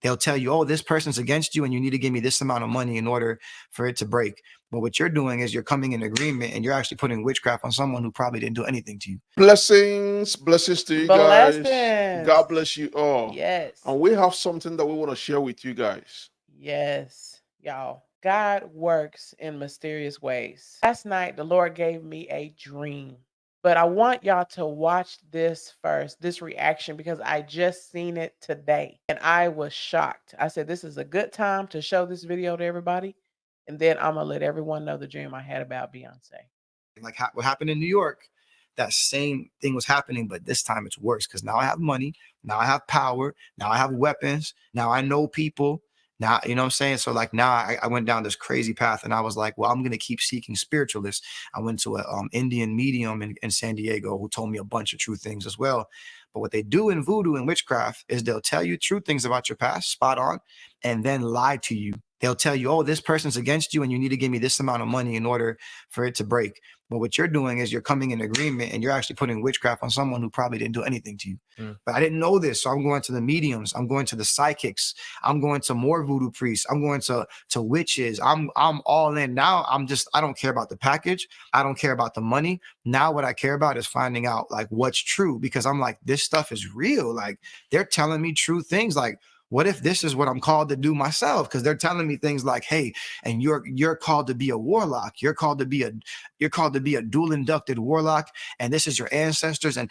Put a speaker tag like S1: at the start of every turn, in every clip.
S1: They'll tell you, oh, this person's against you and you need to give me this amount of money in order for it to break. But what you're doing is you're coming in agreement and you're actually putting witchcraft on someone who probably didn't do anything to you.
S2: Blessings to you guys.
S3: Blessings.
S2: God bless you all.
S3: Yes.
S2: And we have something that we want to share with you guys.
S3: Yes, y'all. God works in mysterious ways. Last night, the Lord gave me a dream. But I want y'all to watch this first, this reaction, because I just seen it today and I was shocked. I said, this is a good time to show this video to everybody. And then I'm going to let everyone know the dream I had about Beyoncé.
S1: Like what happened in New York, that same thing was happening, but this time it's worse because now I have money, now I have power, now I have weapons, now I know people. Now, you know what I'm saying? So like now I went down this crazy path and I was like, well, I'm going to keep seeking spiritualists. I went to a Indian medium in San Diego who told me a bunch of true things as well. But what they do in voodoo and witchcraft is they'll tell you true things about your past, spot on, and then lie to you. They'll tell you, oh, this person's against you and you need to give me this amount of money in order for it to break. But what you're doing is you're coming in agreement and you're actually putting witchcraft on someone who probably didn't do anything to you. But I didn't know this. So I'm going to the mediums. I'm going to the psychics. I'm going to more voodoo priests. I'm going to witches. I'm all in. Now I don't care about the package. I don't care about the money. Now what I care about is finding out like what's true, because I'm like, this stuff is real. Like they're telling me true things. Like, what if this is what I'm called to do myself? Because they're telling me things like, hey, and you're called to be a warlock. You're called to be a dual inducted warlock, and this is your ancestors, and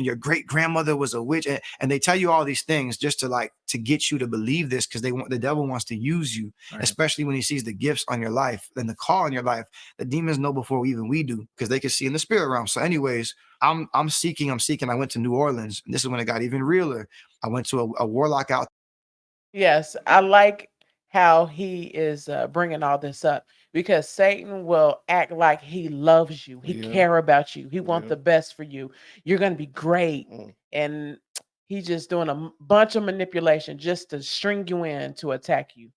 S1: your great grandmother was a witch, and they tell you all these things just to get you to believe this, because the devil wants to use you, right? Especially when he sees the gifts on your life and the call on your life. The demons know before we do, because they can see in the spirit realm. So anyways, I'm seeking. I went to New Orleans, and this is when it got even realer. I went to a warlock out.
S3: Yes, I like how he is bringing all this up, because Satan will act like he loves you. He care about you. He wants the best for you. You're going to be great. And he's just doing a bunch of manipulation just to string you in to attack you.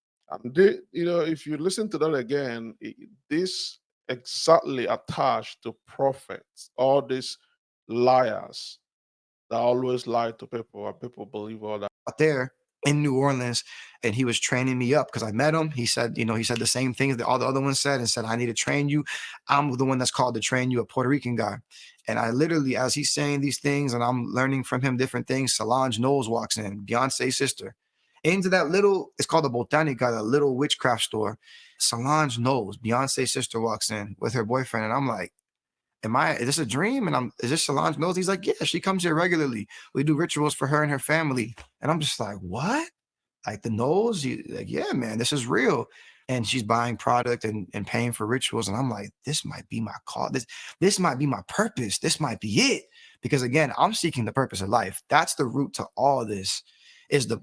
S2: If you listen to that again, this exactly attached to prophets, all these liars that always lie to people, and people believe all that.
S1: Out there in New Orleans, and he was training me up because I met him. He said the same things that all the other ones said, and said, I need to train you. I'm the one that's called to train you, a Puerto Rican guy. And I literally, as he's saying these things and I'm learning from him different things, Solange Knowles walks in, Beyoncé's sister, into that little, it's called the Botanica, that little witchcraft store. Solange Knowles, Beyoncé's sister, walks in with her boyfriend, and I'm like, is this a dream? And is this Solange Knowles? He's like, yeah, she comes here regularly. We do rituals for her and her family. And I'm just like, what? Like the Knowles? Like, yeah, man, this is real. And she's buying product and paying for rituals. And I'm like, this might be my call. This might be my purpose. This might be it. Because again, I'm seeking the purpose of life. That's the root to all this.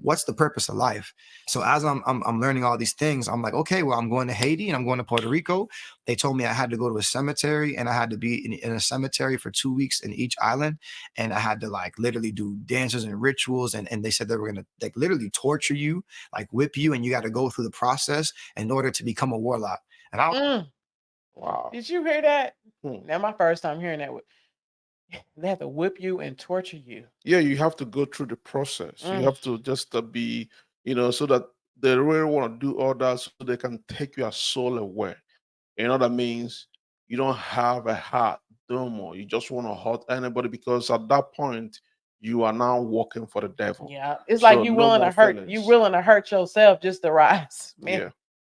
S1: What's the purpose of life? So as I'm learning all these things, I'm like, okay, well, I'm going to Haiti and I'm going to Puerto Rico. They told me I had to go to a cemetery, and I had to be in a cemetery for 2 weeks in each island. And I had to like literally do dances and rituals. And they said they were going to like literally torture you, like whip you. And you got to go through the process in order to become a warlock. And
S2: wow.
S3: Did you hear that? Now my first time hearing that. They have to whip you and torture you.
S2: Yeah, you have to go through the process. You have to just be, so that they really want to do all that so they can take your soul away. That means you don't have a heart no more. You just want to hurt anybody, because at that point you are now working for the devil.
S3: Yeah, it's like you willing to hurt. You willing to hurt yourself just to rise, man.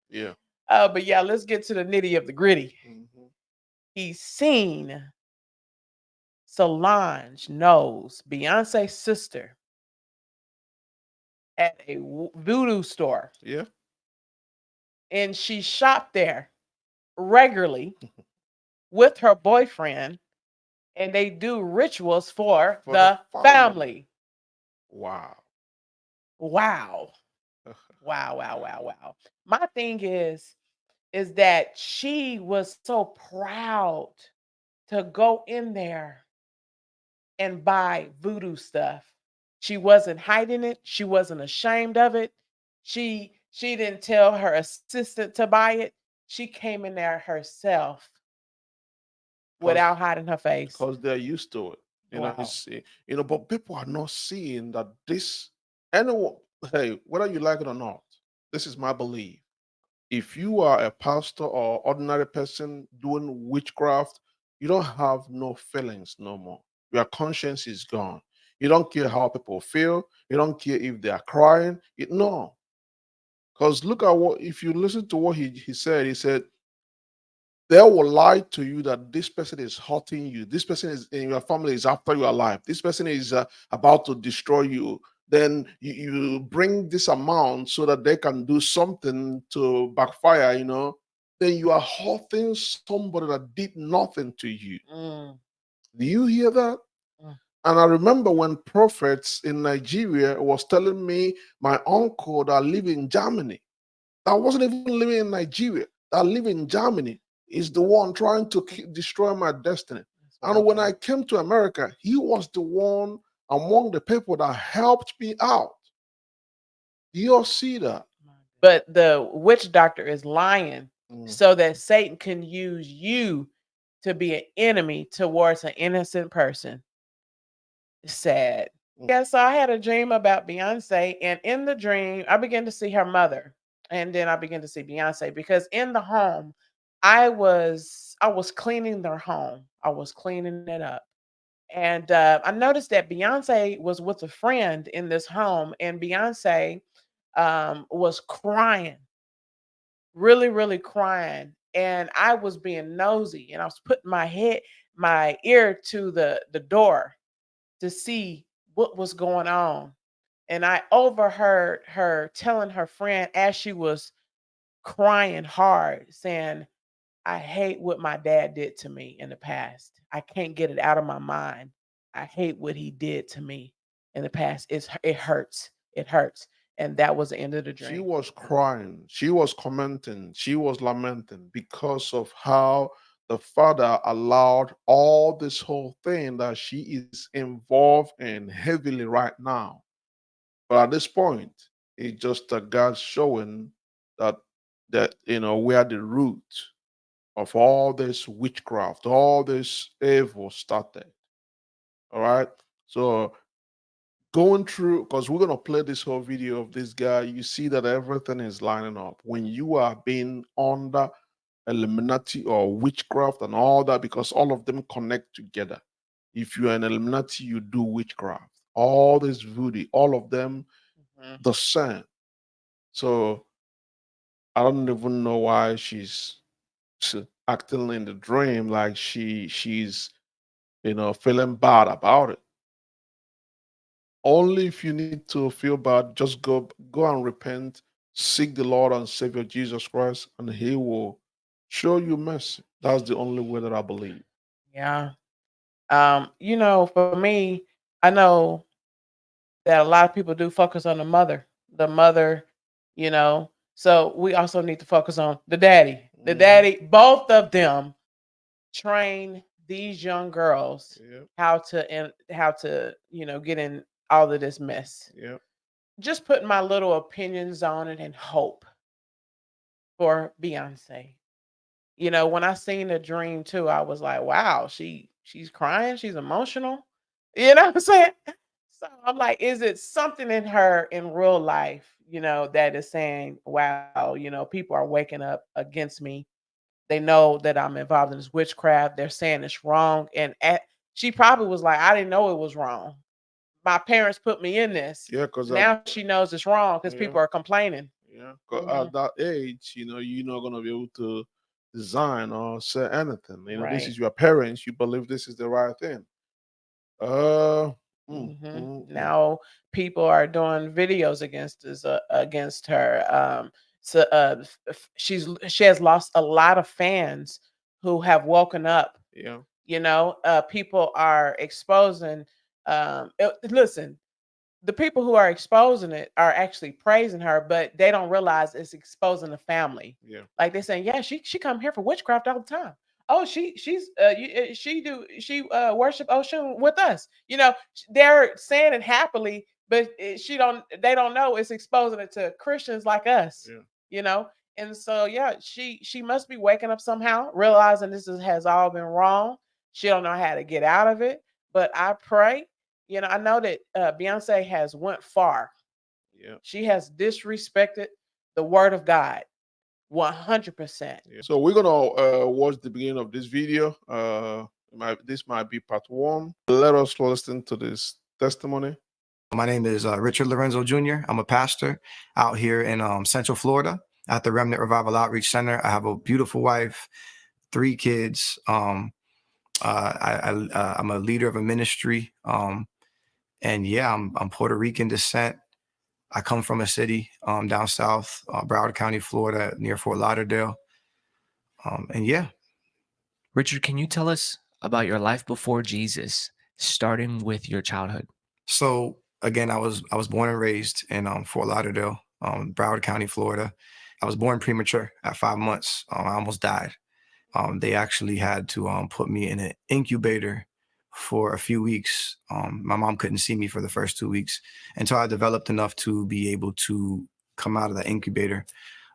S2: Yeah.
S3: But yeah, let's get to the nitty of the gritty. He's seen Solange Knowles, Beyoncé's sister, at a voodoo store.
S2: Yeah.
S3: And she shopped there regularly with her boyfriend, and they do rituals for the family.
S2: Wow.
S3: Wow. Wow. My thing is that she was so proud to go in there and buy voodoo stuff. She wasn't hiding it. She wasn't ashamed of it. She didn't tell her assistant to buy it. She came in there herself without hiding her face.
S2: Because they're used to it. But people are not seeing that anyone, hey, whether you like it or not, this is my belief. If you are a pastor or ordinary person doing witchcraft, you don't have no feelings no more. Your conscience is gone. You don't care how people feel. You don't care if they are crying. No. Because look at what, if you listen to what he said, they will lie to you that this person is hurting you. This person is in your family is after your life. This person is about to destroy you. Then you bring this amount so that they can do something to backfire, then you are hurting somebody that did nothing to you.
S3: Mm,
S2: Do you hear that?
S3: mm.
S2: And I remember when prophets in Nigeria was telling me my uncle that live in Germany, that wasn't even living in Nigeria, that live in Germany, is the one trying to destroy my destiny. And when I came to America, he was the one among the people that helped me out. Do you all see that?
S3: But the witch doctor is lying
S2: Mm.
S3: so that Satan can use you to be an enemy towards an innocent person. It's sad.
S2: Mm.
S3: Yeah, so I had a dream about Beyonce, and in the dream, I began to see her mother, and then I began to see Beyonce because in the home, I was cleaning their home. I was cleaning it up. And I noticed that Beyonce was with a friend in this home, and Beyonce was crying, really, really crying. And I was being nosy, and I was putting my ear to the door to see what was going on. And I overheard her telling her friend as she was crying hard, saying, I hate what my dad did to me in the past. I can't get it out of my mind. I hate what he did to me in the past. It hurts. It hurts. And that was the end of the
S2: She
S3: dream.
S2: was crying, she was commenting, she was lamenting because of how the father allowed all this whole thing that she is involved in heavily right now. But at this point, it's just a God showing that where the root of all this witchcraft, all this evil started. All right. So going through, because we're gonna play this whole video of this guy, you see that everything is lining up. When you are being under Illuminati or witchcraft and all that, because all of them connect together. If you're an Illuminati, you do witchcraft. All this voodoo, all of them
S3: Mhm.
S2: the same. So I don't even know why she's acting in the dream like she's feeling bad about it. Only if you need to feel bad, just go and repent, seek the Lord and Savior Jesus Christ, and He will show you mercy. That's the only way that I believe.
S3: Yeah. For me, I know that a lot of people do focus on the mother. The mother, you know. So we also need to focus on the daddy. The
S2: Mhm.
S3: daddy, both of them train these young girls
S2: Yep,
S3: how to get in all of this mess.
S2: yep.
S3: Just putting my little opinions on it and hope for Beyonce. When I seen the dream too, I was like, wow, she's crying, she's emotional. You know what I'm saying? So I'm like, is it something in her in real life, that is saying, wow, people are waking up against me. They know that I'm involved in this witchcraft. They're saying it's wrong. And she probably was like, I didn't know it was wrong. My parents put me in this.
S2: Yeah, because
S3: Now she knows it's wrong because
S2: yeah,
S3: people are complaining.
S2: yeah. 'Cause
S3: Mhm.
S2: at that age, you're not gonna be able to design or say anything. This
S3: Right.
S2: is your parents. You believe this is the right thing. Uh, mm.
S3: Now people are doing videos against her. So she has lost a lot of fans who have woken up.
S2: Yeah.
S3: People are exposing. Listen, the people who are exposing it are actually praising her, but they don't realize it's exposing the family.
S2: Yeah.
S3: Like they're saying, yeah, she come here for witchcraft all the time. Oh, she worship Oshun with us. They're saying it happily, but they don't know it's exposing it to Christians like us.
S2: Yeah.
S3: You know, and so yeah, she must be waking up somehow, realizing has all been wrong. She don't know how to get out of it, but I pray. I know that Beyonce has went far.
S2: Yeah.
S3: She has disrespected the word of God 100%.
S2: Yeah. So we're gonna watch the beginning of this video. This might be part 1. Let us listen to this testimony.
S1: My name is Richard Lorenzo Jr. I'm a pastor out here in Central Florida at the Remnant Revival Outreach Center. I have a beautiful wife, 3 kids. I'm a leader of a ministry. And yeah, I'm Puerto Rican descent. I come from a city down south, Broward County, Florida, near Fort Lauderdale. And yeah.
S4: Richard, can you tell us about your life before Jesus, starting with your childhood?
S1: So again, I was born and raised in Fort Lauderdale, Broward County, Florida. I was born premature at 5 months. I almost died. They actually had to put me in an incubator for a few weeks. My mom couldn't see me for the first 2 weeks until I developed enough to be able to come out of the incubator.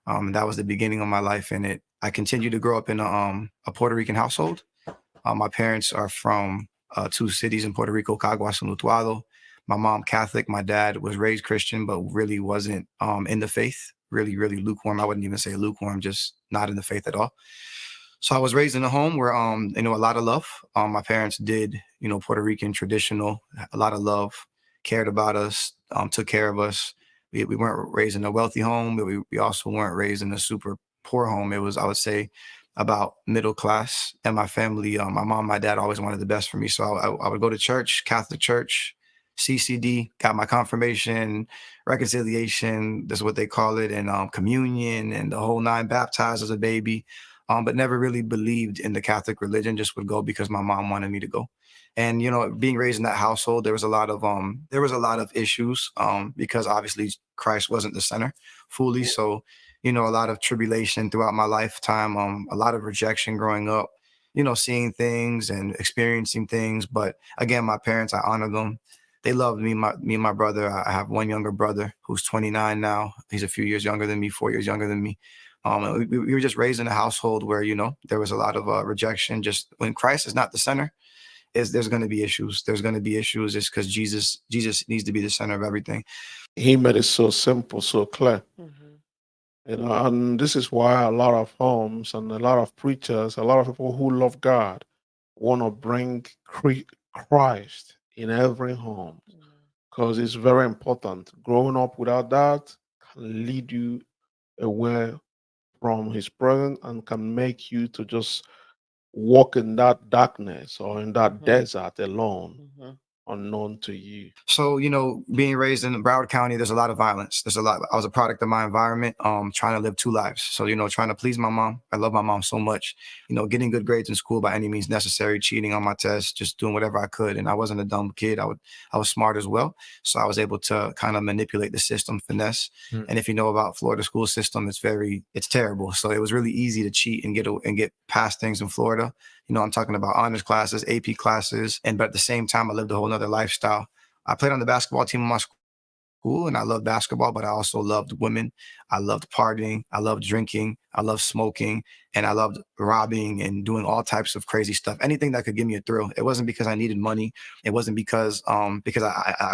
S1: That was the beginning of my life in it. I continued to grow up in a Puerto Rican household. My parents are from 2 cities in Puerto Rico, Caguas and Utuado. My mom Catholic, my dad was raised Christian, but really wasn't in the faith, really lukewarm. I wouldn't even say lukewarm, just not in the faith at all. So I was raised in a home where, a lot of love. My parents did, Puerto Rican traditional, a lot of love, cared about us, took care of us. We weren't raised in a wealthy home, but we also weren't raised in a super poor home. It was, I would say, about middle class. And my family, my mom, my dad always wanted the best for me. So I would go to church, Catholic church, CCD, got my confirmation, reconciliation, that's what they call it, and communion and the whole 9, baptized as a baby. But never really believed in the Catholic religion, just would go because my mom wanted me to go. And, being raised in that household, there was a lot of issues because obviously Christ wasn't the center fully. So, a lot of tribulation throughout my lifetime, a lot of rejection growing up, seeing things and experiencing things. But again, my parents, I honor them. They loved me, me and my brother. I have one younger brother who's 29 now. He's a few years younger than me, 4 years younger than me. We were just raised in a household where, there was a lot of rejection. Just when Christ is not the center, there's going to be issues. There's going to be issues just because Jesus needs to be the center of everything.
S2: He made it so simple, so clear. And this is why a lot of homes and a lot of preachers, a lot of people who love God want to bring Christ in every home, because it's very important. Growing up without that can lead you away from his presence and can make you to just walk in that darkness or in that desert alone, unknown to you.
S1: So, being raised in Broward County, there's a lot of violence. I was a product of my environment, trying to live 2 lives. So, trying to please my mom. I love my mom so much, getting good grades in school by any means necessary, cheating on my tests, just doing whatever I could. And I wasn't a dumb kid. I was smart as well. So I was able to kind of manipulate the system, finesse. And if you know about Florida school system, it's terrible. So it was really easy to cheat and get past things in Florida. I'm talking about honors classes, AP classes. But at the same time, I lived a whole nother lifestyle. I played on the basketball team in my school and I loved basketball, but I also loved women. I loved partying. I loved drinking. I loved smoking, and I loved robbing and doing all types of crazy stuff. Anything that could give me a thrill. It wasn't because I needed money. It wasn't because I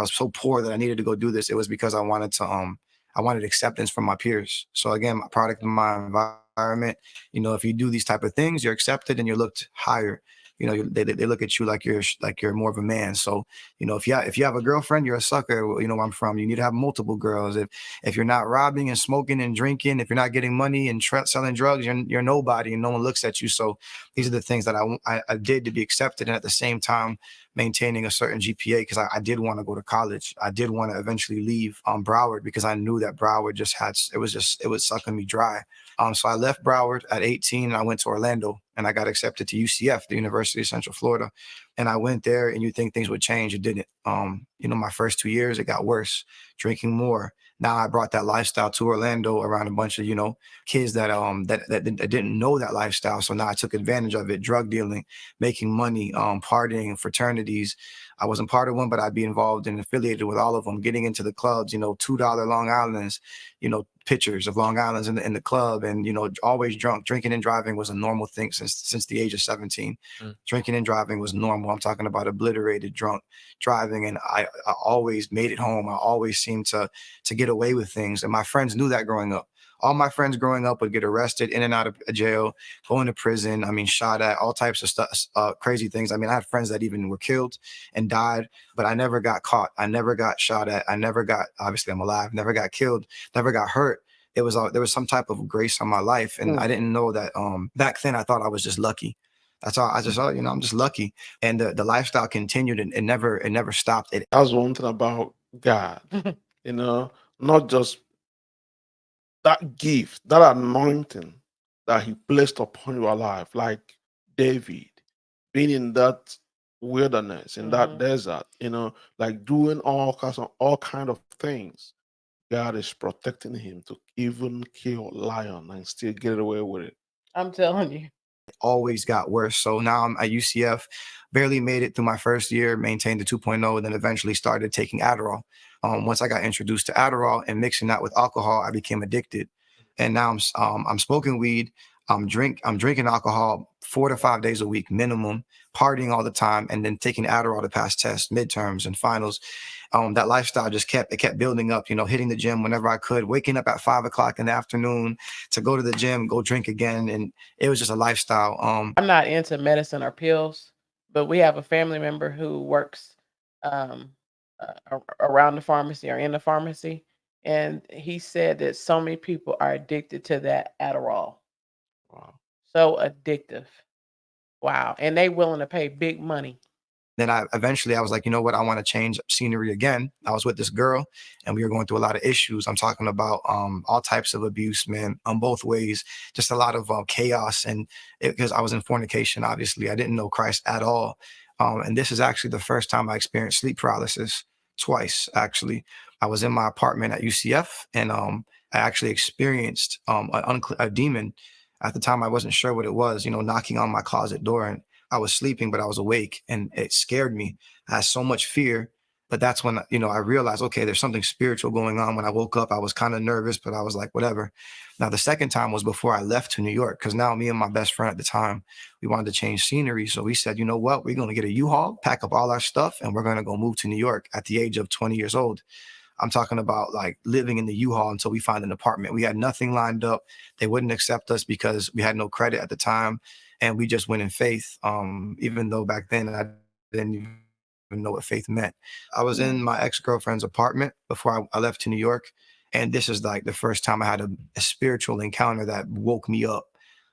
S1: was so poor that I needed to go do this. It was because I wanted acceptance from my peers. So again, my product of my environment, if you do these type of things, you're accepted and you're looked higher. They look at you like you're more of a man. So, if you have a girlfriend, you're a sucker. Where I'm from, you need to have multiple girls. If you're not robbing and smoking and drinking, if you're not getting money and selling drugs, you're nobody and no one looks at you. So these are the things that I did to be accepted. And at the same time, maintaining a certain GPA, because I did want to go to college. I did want to eventually leave Broward because I knew that Broward it was sucking me dry. So I left Broward at 18 and I went to Orlando and I got accepted to UCF, the University of Central Florida. And I went there and you think things would change. It didn't. My first 2 years, it got worse, drinking more. Now I brought that lifestyle to Orlando around a bunch of, kids that didn't know that lifestyle. So now I took advantage of it, drug dealing, making money, partying, fraternities. I wasn't part of one, but I'd be involved and affiliated with all of them, getting into the clubs, $2 Long Islands, pictures of Long Island's in the club, and you know, always drunk. Drinking and driving was a normal thing since the age of 17. Drinking and driving was normal. I'm talking about obliterated drunk driving, and I always made it home. I always seemed to get away with things, and my friends knew that growing up. All my friends growing up would get arrested, in and out of jail, going to prison. I mean, shot at, all types of stuff, crazy things. I mean, I had friends that even were killed and died, but I never got caught. I never got shot at. I never got, obviously I'm alive, never got killed, never got hurt. There was some type of grace on my life. And I didn't know that back then. I thought I was just lucky. That's all. I just thought, you know, I'm just lucky. And the lifestyle continued, and it never stopped.
S2: That's one thing about God, you know, not just that gift, that anointing that he placed upon your life, like David, being in that wilderness, in that desert, you know, like doing all kind of things. God is protecting him to even kill a lion and still get away with it.
S3: I'm telling you.
S1: Always got worse. So now I'm at UCF, barely made it through my first year, maintained the 2.0, and then eventually started taking Adderall. Once I got introduced to Adderall and mixing that with alcohol, I became addicted. And now I'm smoking weed. I'm drinking alcohol 4 to 5 days a week minimum, partying all the time, and then taking Adderall to pass tests, midterms, and finals. That lifestyle just kept building up, you know, hitting the gym whenever I could, waking up at 5 o'clock in the afternoon to go to the gym, go drink again. And it was just a lifestyle.
S3: I'm not into medicine or pills, but we have a family member who works around the pharmacy or in the pharmacy. And he said that so many people are addicted to that Adderall.
S2: Wow.
S3: So addictive. Wow. And they willing to pay big money.
S1: Then I was like, you know what? I want to change scenery again. I was with this girl, and we were going through a lot of issues. I'm talking about all types of abuse, man, on both ways. Just a lot of chaos, and because I was in fornication, obviously, I didn't know Christ at all. And this is actually the first time I experienced sleep paralysis. Twice, actually. I was in my apartment at UCF, and I actually experienced a demon. At the time, I wasn't sure what it was, you know, knocking on my closet door, and I was sleeping, but I was awake, and it scared me. I had so much fear, but that's when, you know, I realized, okay, there's something spiritual going on. When I woke up, I was kind of nervous, but I was like, whatever. Now, the second time was before I left to New York, because now me and my best friend at the time, we wanted to change scenery. So we said, you know what, we're going to get a U-Haul, pack up all our stuff, and we're going to go move to New York at the age of 20 years old. I'm talking about like living in the U-Haul until we find an apartment. We had nothing lined up. They wouldn't accept us because we had no credit at the time. And we just went in faith, even though back then I didn't even know what faith meant. I was in my ex-girlfriend's apartment before I left to New York. And this is like the first time I had a spiritual encounter that woke me up.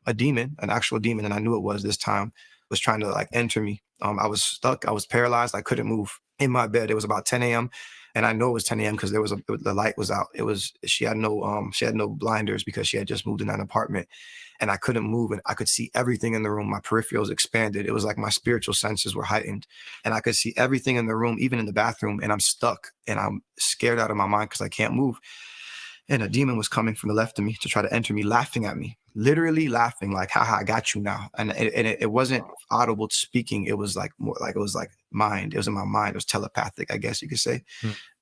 S1: A demon, an actual demon, and I knew it was this time, was trying to like enter me. I was stuck. I was paralyzed. I couldn't move in my bed. It was about 10 a.m. And I know it was 10 a.m. because the light was out. She had no blinders because she had just moved in that apartment. And I couldn't move, and I could see everything in the room. My peripherals expanded. It was like my spiritual senses were heightened, and I could see everything in the room, even in the bathroom. And I'm stuck, and I'm scared out of my mind because I can't move. And a demon was coming from the left of me to try to enter me, laughing at me, literally laughing, like, haha, I got you now. And it wasn't audible speaking. It was like more like, it was like mind. It was in my mind. It was telepathic, I guess you could say.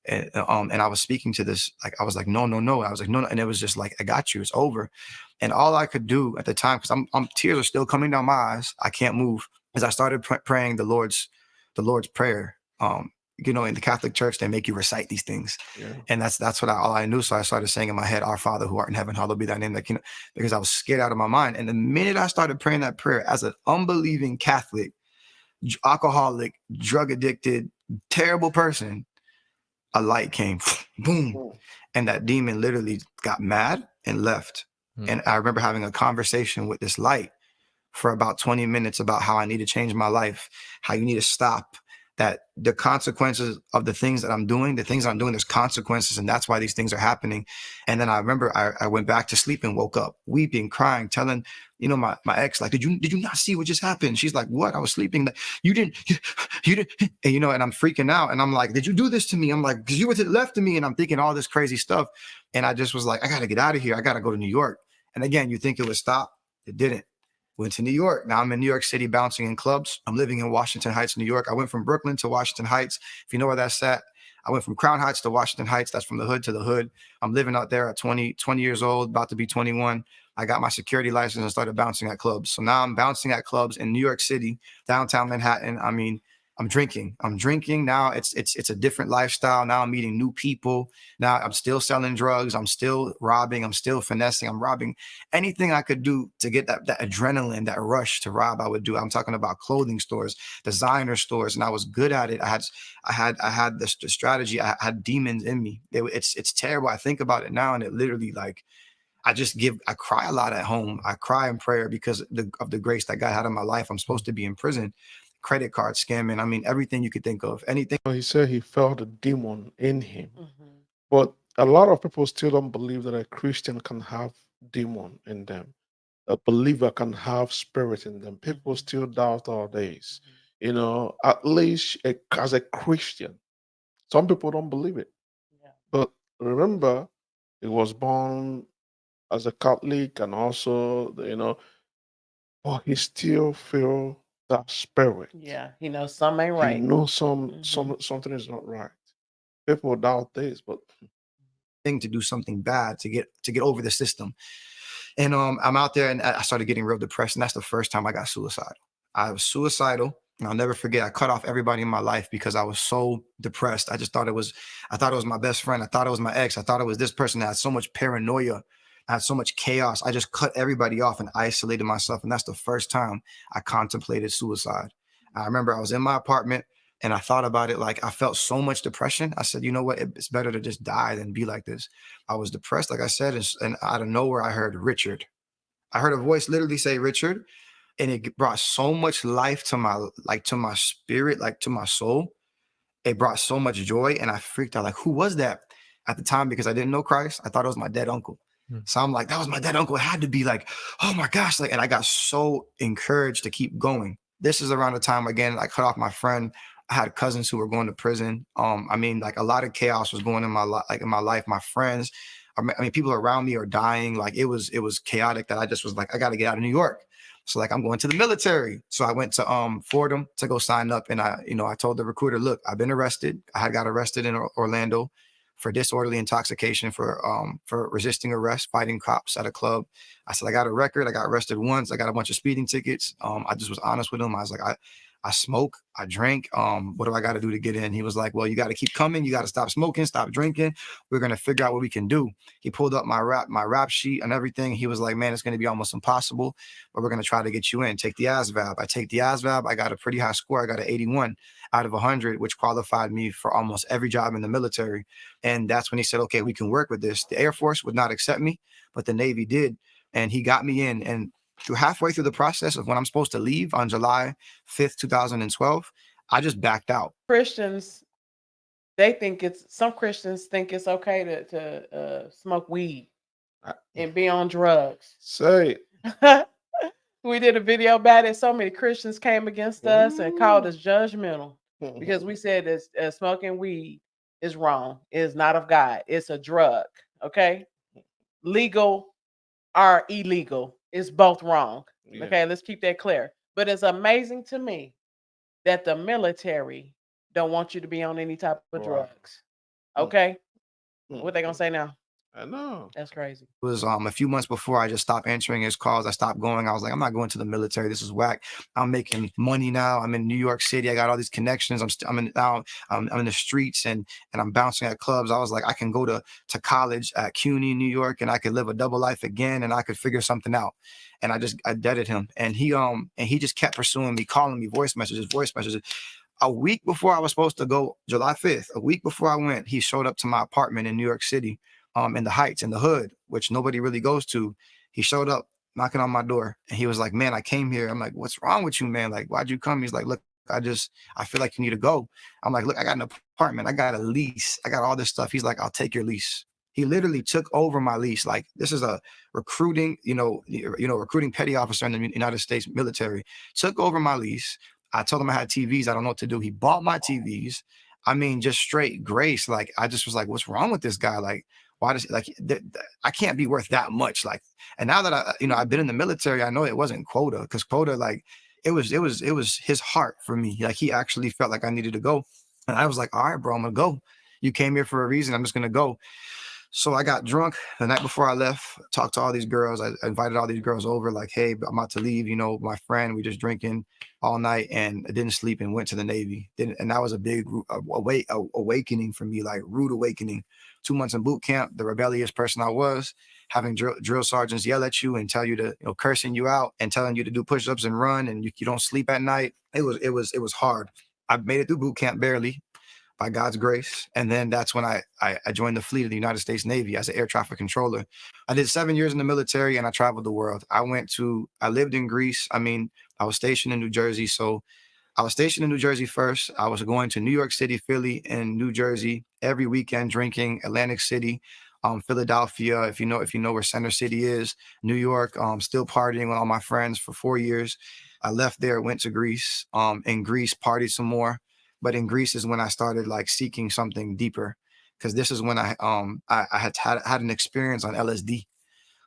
S1: And I was speaking to this, like, I was like, no. I was like, no. And it was just like, I got you. It's over. And all I could do at the time, because tears are still coming down my eyes, I can't move, is I started praying the Lord's Prayer. You know, in the Catholic Church, they make you recite these things. Yeah. And that's what all I knew. So I started saying in my head, Our Father who art in heaven, hallowed be thy name. Like, you know, because I was scared out of my mind. And the minute I started praying that prayer as an unbelieving Catholic, alcoholic, drug addicted, terrible person, a light came, boom. And that demon literally got mad and left. And I remember having a conversation with this light for about 20 minutes about how I need to change my life, how you need to stop, that the consequences of the things that I'm doing, there's consequences, and that's why these things are happening. And then I remember I went back to sleep and woke up weeping, crying, telling, you know, my ex, like, did you not see what just happened? She's like, what? I was sleeping. You didn't, and, you know, and I'm freaking out. And I'm like, did you do this to me? I'm like, because you were to the left of me. And I'm thinking all this crazy stuff. And I just was like, I got to get out of here. I got to go to New York. And again, you think it would stop. It didn't. Went to New York. Now I'm in New York City bouncing in clubs. I'm living in Washington Heights, New York. I went from Brooklyn to Washington Heights. If you know where that's at, I went from Crown Heights to Washington Heights. That's from the hood to the hood. I'm living out there at 20 years old, about to be 21. I got my security license and started bouncing at clubs. So now I'm bouncing at clubs in New York City, downtown Manhattan. I mean, I'm drinking. Now it's a different lifestyle. Now I'm meeting new people. Now I'm still selling drugs. I'm still robbing. I'm still finessing. I'm robbing. Anything I could do to get that adrenaline, that rush to rob, I would do. I'm talking about clothing stores, designer stores, and I was good at it. I had the strategy. I had demons in me. It's terrible. I think about it now, and it literally, like, I cry a lot at home. I cry in prayer because of the grace that God had in my life. I'm supposed to be in prison, credit card scamming. I mean, everything you could think of, anything.
S2: He said he felt a demon in him.
S3: Mhm.
S2: But a lot of people still don't believe that a Christian can have demon in them. A believer can have spirit in them. People
S3: Mhm.
S2: still doubt all days.
S3: Mhm.
S2: You know, at least as a Christian, some people don't believe it.
S3: Yeah.
S2: But remember, he was born as a Catholic, and also, but he still feel that spirit.
S3: Yeah. He knows some ain't
S2: He
S3: right.
S2: knows
S3: Mhm.
S2: something is not right. People doubt this, but
S1: Thing to do something bad to get over the system. And I'm out there, and I started getting real depressed, and that's the first time I got suicidal. I was suicidal, and I'll never forget. I cut off everybody in my life because I was so depressed. I thought it was my best friend. I thought it was my ex. I thought it was this person that had so much paranoia. I had so much chaos. I just cut everybody off and isolated myself, and that's the first time I contemplated suicide. I remember I was in my apartment, and I thought about it. Like, I felt so much depression. I said, you know what? It's better to just die than be like this. I was depressed, like I said, and out of nowhere, I heard Richard. I heard a voice literally say Richard, and it brought so much life to my spirit, like to my soul. It brought so much joy, and I freaked out. Like, who was that at the time? Because I didn't know Christ. I thought it was my dead uncle. So I'm like, that was my dead uncle. It had to be, like, oh my gosh. Like, and I got so encouraged to keep going. This is around the time, again, I cut off my friend. I had cousins who were going to prison. I mean, like, a lot of chaos was going in my life, in my life. My friends, I mean, people around me are dying. Like, it was chaotic, that I just was like, I got to get out of New York. So, like, I'm going to the military. So I went to Fordham to go sign up. And I told the recruiter, look, I've been arrested. I had got arrested in Orlando for disorderly intoxication, for resisting arrest, fighting cops at a club. I said, I got a record. I got arrested once. I got a bunch of speeding tickets. I just was honest with him. I was like, I smoke, I drink. What do I got to do to get in? He was like, well, you got to keep coming. You got to stop smoking, stop drinking. We're going to figure out what we can do. He pulled up my rap sheet and everything. He was like, man, it's going to be almost impossible, but we're going to try to get you in. Take the ASVAB. I take the ASVAB. I got a pretty high score. I got an 81 out of 100, which qualified me for almost every job in the military. And that's when he said, okay, we can work with this. The Air Force would not accept me, but the Navy did. And he got me in. And halfway through the process of when I'm supposed to leave on July 5th, 2012, I just backed out.
S3: Christians, some Christians think it's okay to smoke weed and be on drugs.
S2: say,
S3: We did a video about it. So many Christians came against us and called us judgmental because we said that smoking weed is wrong. It is not of God. It's a drug. Okay, legal or illegal is both wrong.
S2: Yeah.
S3: Okay, let's keep that clear. But it's amazing to me that the military don't want you to be on any type of
S2: Wow.
S3: drugs. Okay, what they gonna say now?
S2: I know.
S3: That's crazy.
S1: It was a few months before I just stopped answering his calls. I stopped going. I was like, I'm not going to the military. This is whack. I'm making money now. I'm in New York City. I got all these connections. I'm in the streets and I'm bouncing at clubs. I was like, I can go to college at CUNY, New York, and I could live a double life again, and I could figure something out. And I deaded him, and he just kept pursuing me, calling me, voice messages. A week before I was supposed to go, July 5th, a week before I went, he showed up to my apartment in New York City, in the Heights, in the hood, which nobody really goes to. He showed up knocking on my door, and he was like, man, I came here. I'm like, what's wrong with you, man? Like, why'd you come? He's like, look, I feel like you need to go. I'm like, look, I got an apartment. I got a lease. I got all this stuff. He's like, I'll take your lease. He literally took over my lease. Like, this is a recruiting petty officer in the United States military, took over my lease. I told him I had TVs. I don't know what to do. He bought my TVs. I mean, just straight grace. Like, I just was like, what's wrong with this guy? Like, why does I can't be worth that much? Like, and now that I've been in the military, I know it wasn't quota, because quota, like, it was his heart for me. Like, he actually felt like I needed to go. And I was like, all right, bro, I'm gonna go. You came here for a reason. I'm just going to go. So I got drunk the night before I left, talked to all these girls. I invited all these girls over like, hey, I'm about to leave. You know, my friend, we just drinking all night, and I didn't sleep and went to the Navy. And that was a big awakening for me, like rude awakening. 2 months in boot camp, the rebellious person I was, having drill sergeants yell at you and tell you to, cursing you out and telling you to do push-ups and run, and you don't sleep at night. It was hard. I made it through boot camp barely, by God's grace. And then that's when I joined the fleet of the United States Navy as an air traffic controller. I did 7 years in the military and I traveled the world. I lived in Greece. I mean, I was stationed in New Jersey. So I was stationed in New Jersey first. I was going to New York City, Philly, and New Jersey every weekend, drinking. Atlantic City, Philadelphia, if you know where Center City is, New York, still partying with all my friends for 4 years. I left there, went to Greece. In Greece, partied some more. But in Greece is when I started like seeking something deeper, because this is when I had an experience on LSD.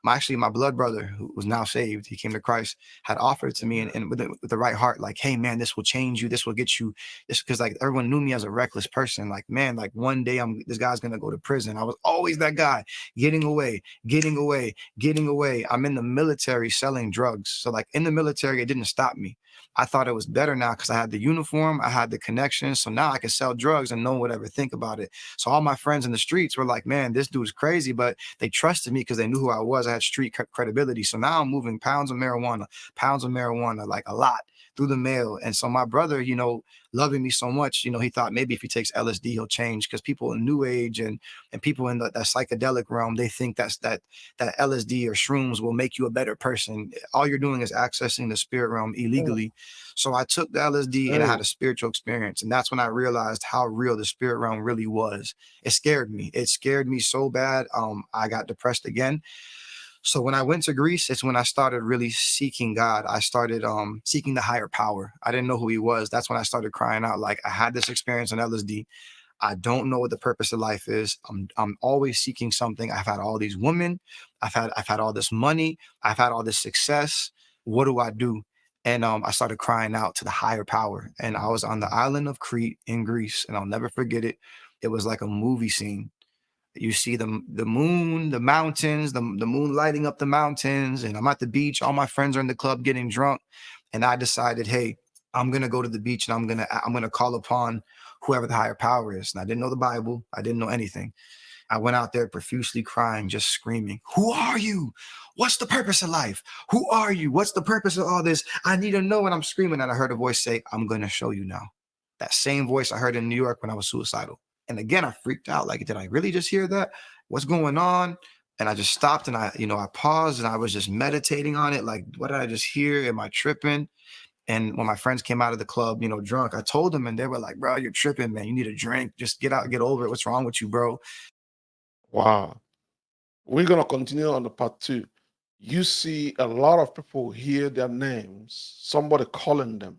S1: My blood brother, who was now saved, he came to Christ, had offered it to me, and with the right heart, like, hey man, this will change you, this will get you this, because like everyone knew me as a reckless person. Like, man, like one day this guy's gonna go to prison. I was always that guy, getting away. I'm in the military selling drugs. So like in the military, it didn't stop me. I thought it was better now because I had the uniform, I had the connections. So now I could sell drugs and no one would ever think about it. So all my friends in the streets were like, man, this dude's crazy, but they trusted me because they knew who I was. I had street credibility. So now I'm moving pounds of marijuana, like a lot, through the mail. And so my brother, loving me so much, he thought maybe if he takes LSD, he'll change, because people in New Age and people in that psychedelic realm, they think that LSD or shrooms will make you a better person. All you're doing is accessing the spirit realm illegally. So I took the LSD and I had a spiritual experience. And that's when I realized how real the spirit realm really was. It scared me. It scared me so bad. I got depressed again. So when I went to Greece, it's when I started really seeking God. I started seeking the higher power. I didn't know who he was. That's when I started crying out, like, I had this experience in LSD. I don't know what the purpose of life is. I'm always seeking something. I've had all these women. I've had all this money. I've had all this success. What do I do? And I started crying out to the higher power. And I was on the island of Crete in Greece, and I'll never forget it. It was like a movie scene. You see the moon, the mountains, the moon lighting up the mountains, and I'm at the beach. All my friends are in the club getting drunk, and I decided, hey, I'm gonna go to the beach and I'm gonna call upon whoever the higher power is. And I didn't know the Bible. I didn't know anything. I went out there profusely crying, just screaming, who are you? What's the purpose of life? Who are you? What's the purpose of all this? I need to know. And I'm screaming, and I heard a voice say, I'm gonna show you now. That same voice I heard in New York when I was suicidal. And again, I freaked out. Like, did I really just hear that? What's going on? And I just stopped and I paused and I was just meditating on it. Like, what did I just hear? Am I tripping? And when my friends came out of the club, drunk, I told them, and they were like, bro, you're tripping, man. You need a drink. Just get out, get over it. What's wrong with you, bro?
S2: Wow. We're going to continue on the part 2. You see a lot of people hear their names, somebody calling them,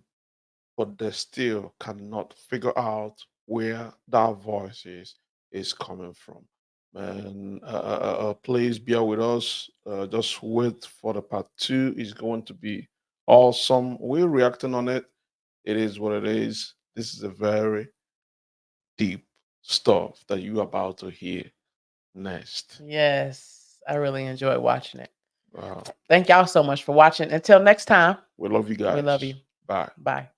S2: but they still cannot figure out where that voice is coming from. And please bear with us. Just wait for the part 2. It's going to be awesome. We're reacting on it. It is what it is. This is a very deep stuff that you're about to hear next.
S3: Yes, I really enjoyed watching it.
S2: Wow.
S3: Thank y'all so much for watching. Until next time,
S2: We love you guys.
S3: we love you.
S2: Bye.
S3: Bye.